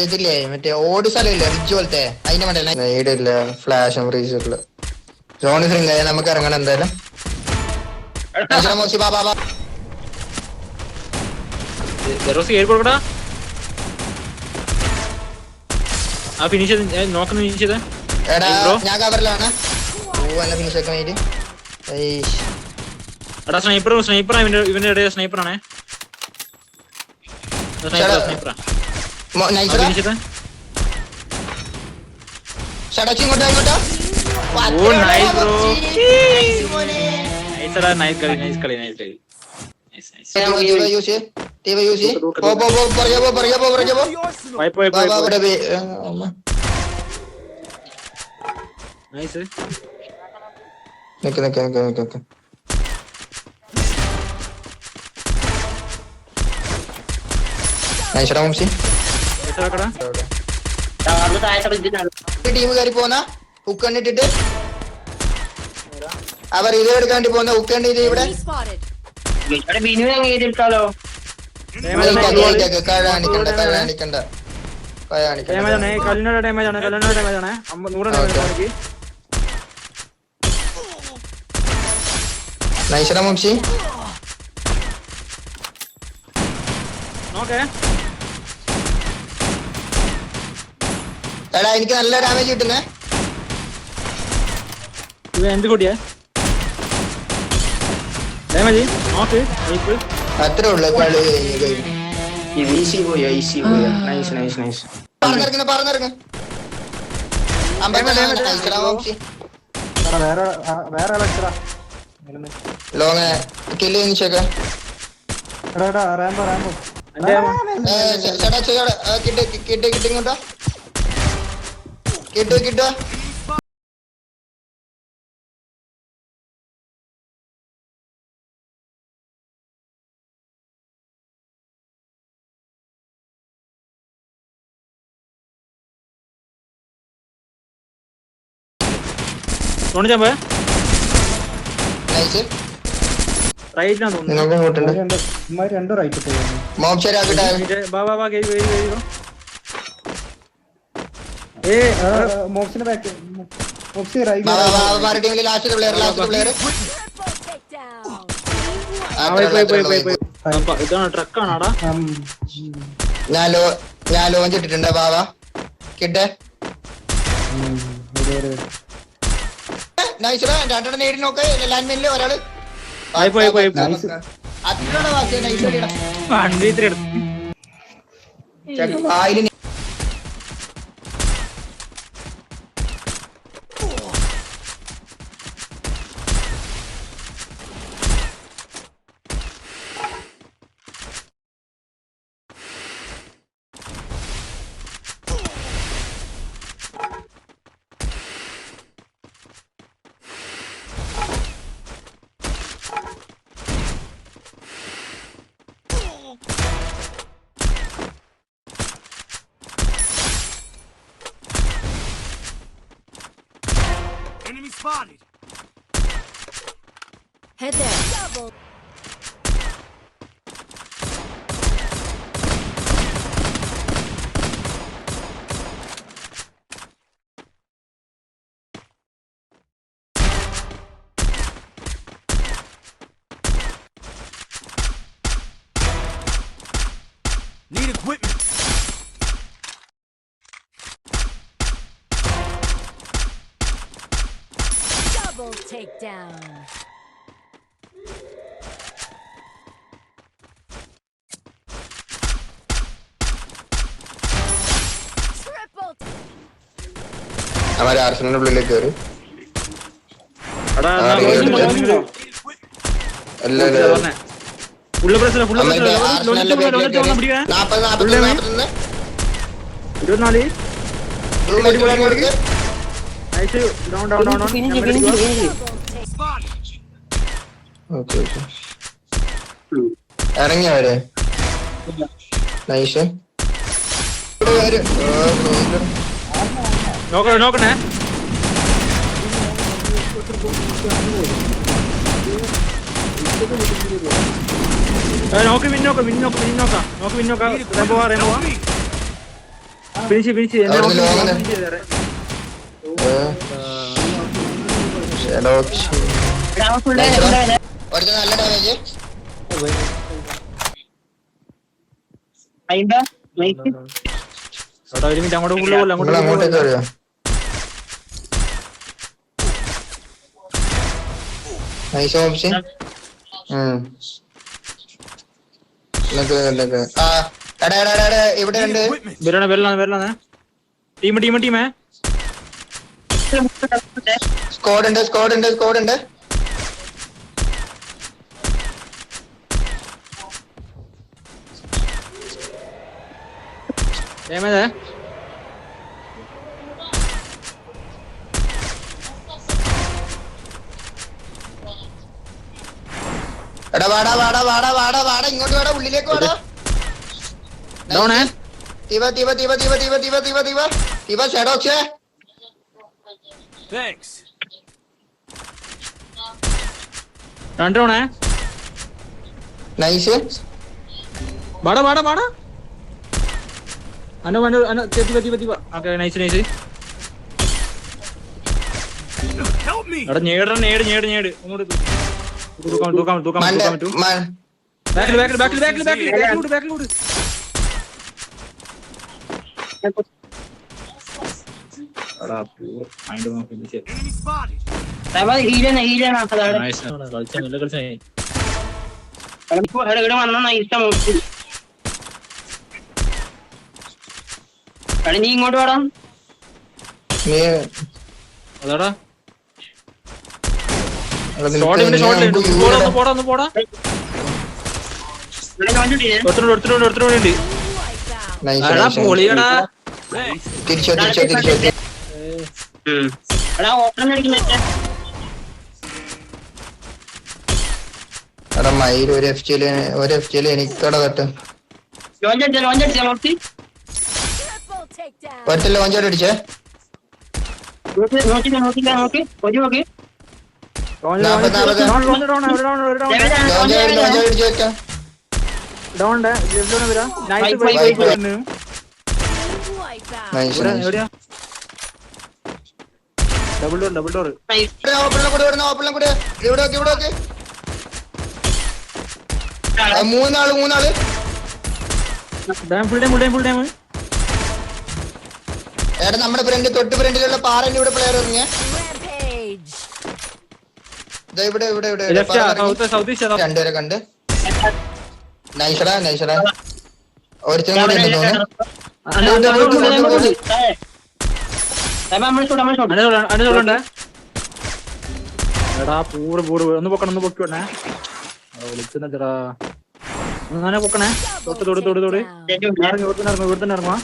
ഇതില്ലേ മറ്റേ ഓടി സ്ഥലമില്ലേ റിച്ച് പോലത്തെ അതിന് വേണ്ടല്ല നേടില്ല ഫ്ലാഷും ഫ്രീസറില് ജോണി ഫ്രിങ് നമുക്ക് ഇറങ്ങണം എന്തായാലും മോശി ബാബാ എടാ ഞാൻ കവറിലാണ് ഫിനിഷ് വെക്കാൻ വേണ്ടി സ്നൈപ്പർ ഇവന്റെ ഇടയിൽ സ്നൈപ്പറാണേ ടീം കയറി പോന്ന ഉക്കണ്ണിട്ടിട്ട് അവർ ഇത് എടുക്കാണ്ടി പോന്ന ഉക്കണ്ണി ഇവിടെ കാണിക്കണ്ട നൈസറാ മുംഷി എടാ എനിക്ക് നല്ല ഡാമേജ് കിട്ടുന്നേ എന്ത് കൂടിയാ ഡാമേജ് അത്രേ ഉള്ളു കളി ലോങ് കില്ല് കഴിഞ്ഞേക്കാം കിട്ടിങ്ങോട്ടോ കിട്ടോ ഞാൻ ലോഞ്ച് ഇട്ടിട്ടുണ്ട് ബാബ കിട്ടേ നൈസറാ രണ്ടെണ്ണം നേടി നോക്ക് ലാൻഡ്മൈനില് ഒരാള് Enemy spotted. Head there. Double. Need equipment. Double takedown. Triple. हमारे आर्सेनल प्लेयर करो full press ഇറങ്ങിയവരെ നൈസ് നോക്കണേ നോക്ക് പിന്നോക്ക റെമോവാ ഫിനിഷ് ഫിനിഷ് അവിടുന്ന് long ആണ്. ഒരുത്തൻ നല്ല ഡാമേജ്. ഒരു മിനിറ്റ് അങ്ങോട്ട് ഫുള്ള് പോലെ നിങ്ങൾ അങ്ങോട്ടേക്ക് വരിക. Nice option. ആ എടാ എടാ എടാ, എടാ ഇവിടെ ഉണ്ട്. Equipment. വരണേ ടീമേ സ്ക്വാഡ് ഉണ്ട്. ഏമേതേ എടാ വാടാ ഇങ്ങോട്ട് വാടാ, ഉള്ളിലേക്ക് വാടാ. ഡൗൺ തീവ ഷെഡോക്സ്. Thanks. രണ്ടോണേ നൈസ്. വാടാ അനു തെറ്റി ഓക്കെ നൈസ് Help me. എടാ നേട് അങ്ങോട്ട് തൂക്കാൻ പറ്റൂ ബാക്കിൽ Enemy spotted. നീ ഇങ്ങോട്ട് വേടാ. നീ അതാടാ എടാ, നിനക്ക് ഷോട്ട് നീ ഷോട്ട് നമുക്ക് പോടാ ഇവിടെ കണ്ടിട്ടില്ലേ? ഒരുത്തരോട് നൈസ്, എടാ നൈസ്. പൊളിയടാ Thanks. തിരിച്ചോ. എടാ ഓപ്പൺ അടിക്കുന്ന എടാ മയിൽ ഒരു FG എനിക്കട തട്ട്. ലോഞ്ചടിച്ചാ നോക്കി Triple takedown. ഒറ്റ ലോഞ്ചോട് അടിച്ചേ. നോക്കി നോക്കി ലോഞ്ചോട് അടിച്ചു വെക്കാം. Wipeout. Nice, nice. Double door ഓപ്പണിലും കൂടെ ഇവിടെ നോക്കി. മൂന്നാള്. ഫുൾ ടൈം എടാ നമ്മുടെ തൊട്ട് ഫ്രണ്ടിലുള്ള പാറന്റെ ഇവിടെ പ്ലെയർ ഇറങ്ങിയ. Rampage. ഇവിടെ സൗത്ത് ഈസ്റ്റ് രണ്ടുപേരെ കണ്ട്. നൈസടാ. ഒരുത്തനും കൂടി ഉണ്ട് തോന്നുന്നു. അനുണ്ട് എടാ പൂറ് ഒന്ന് പൊക്കി വിടണേ വിളിച്ചെടാ അങ്ങനെ പൊക്കണേ തൊട്ട് ഇറങ്ങുവാ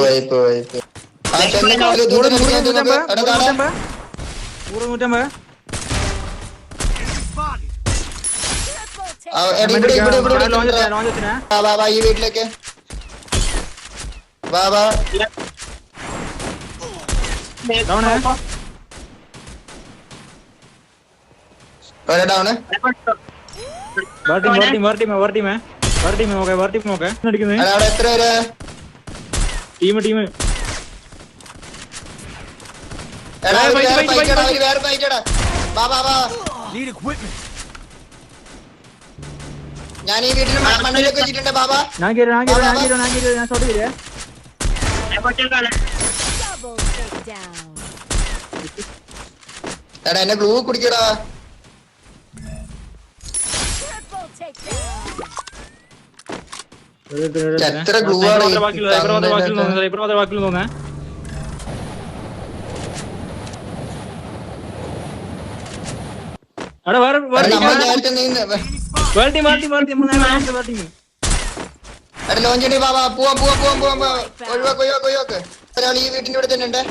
വൈപ്പ്. ആ ചെന്നൈ ദൂരെ Enemy spotted. Triple takedown. വാ ഈ വീട്ടിലേക്ക് വാ. ഒരേ ഡൗണ്. അവിടെ എത്ര പേര്? ടീം എടാ വേറെ ഫൈറ്റടാ. വാ. Need equipment. ഞാൻ ഈ വീട്ടിൽ മണ്ണിലേക്ക് വെച്ചിട്ടുണ്ട്. ബാബാ ഞാൻ ഷോട്ട് ചെയ്തേ Double takedown. എടാ എന്നെ ഗ്ലൂ കുടിക്കടാ. Triple takedown. എത്ര ഗ്ലൂ ആണ് ഈ ബാക്കിൽ തോന്നേ അവിടെ വേറെ നമ്മൾ നേരത്തെ നീന്ന്. എടാ ലോഞ്ച് ചെയ്യണേ. ബാബാ പോവാം. ഒഴിവാക്ക്. ഒരാൾ ഈ വീട്ടിന്റെ ഇവിടെ തന്നെ ഉണ്ട്.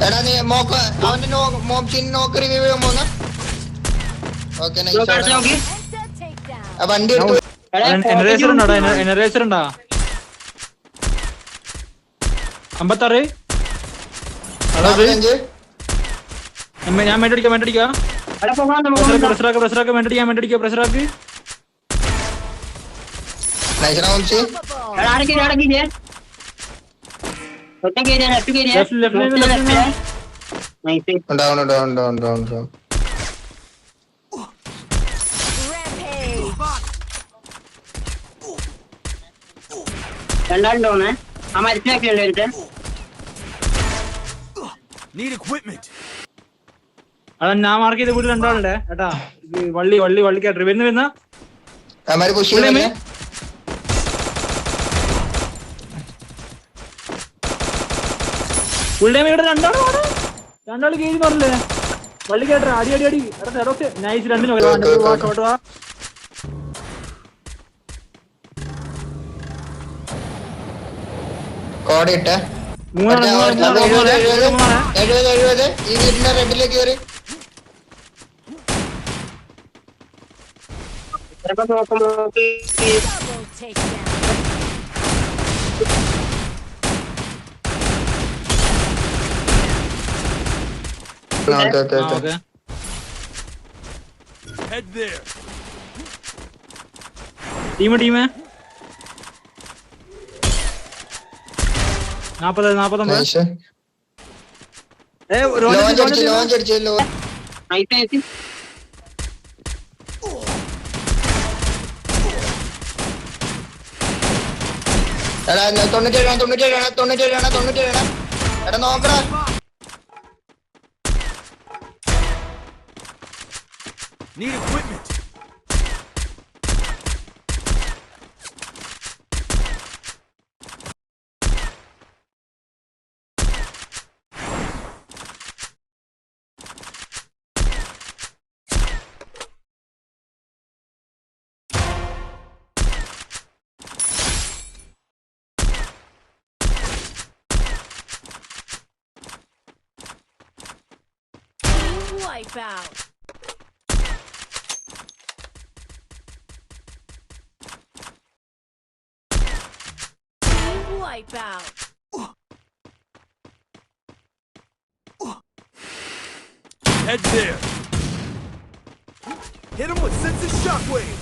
എടാ നീ അവന്റെ നോക്ക് റിവ്യൂ ചെയ്യാൻ പോന്ന. Okay Enter takedown. വണ്ടി എടുത്തു. എനറേസർ ഉണ്ടാ 56 45. ഞാൻ മേടിക്കാം എടാ പോകാൻ പ്രഷറാക്ക് വേണ്ടടിക്കുക പ്രഷറാക്ക്. Nice rounds. Unstoppable. എടാ അടക്കില്ലേ ഒറ്റ കേരിയ ലെഫ്റ്റ് കേരിയ Left. Nice down. Rampage. രണ്ടാളുണ്ടോന്നേ ആ മരത്തിനൊക്കെയുണ്ട് എടുത്ത് Need equipment. അതാ ഞാൻ മാർക്ക് ചെയ്ത വീട്ടിൽ രണ്ടാളുണ്ടേ ഏട്ടാ. ഇത് വള്ളിക്കാട്ട് വരുന്ന അവന്മാര് പുഷ് ചെയ്യുന്നില്ല. ഫുൾ ടൈം ഇവിടെ രണ്ടാള് കേറി പറഞ്ഞില്ലേ വള്ളിക്കാട്ട അടി എടാ നൈസ് രണ്ടിനും ഷോട്ട് വാ. കോഡ് ഇട്ടേ. മൂന്നാണ്. 70. ഈ വീടിന്റെ റെഡിലേക്ക് കയറി. ചിലപ്പോ നോക്കുമ്പോ Double takedown. Okay. Head there. ടീമേ 40. Nice. Launch അടിച്ചു. നൈസ് എടാ 97. എടാ നോക്കടാ. Need equipment. Team wipeout. Team wipeout. Head there. Hit him with sense of shockwave.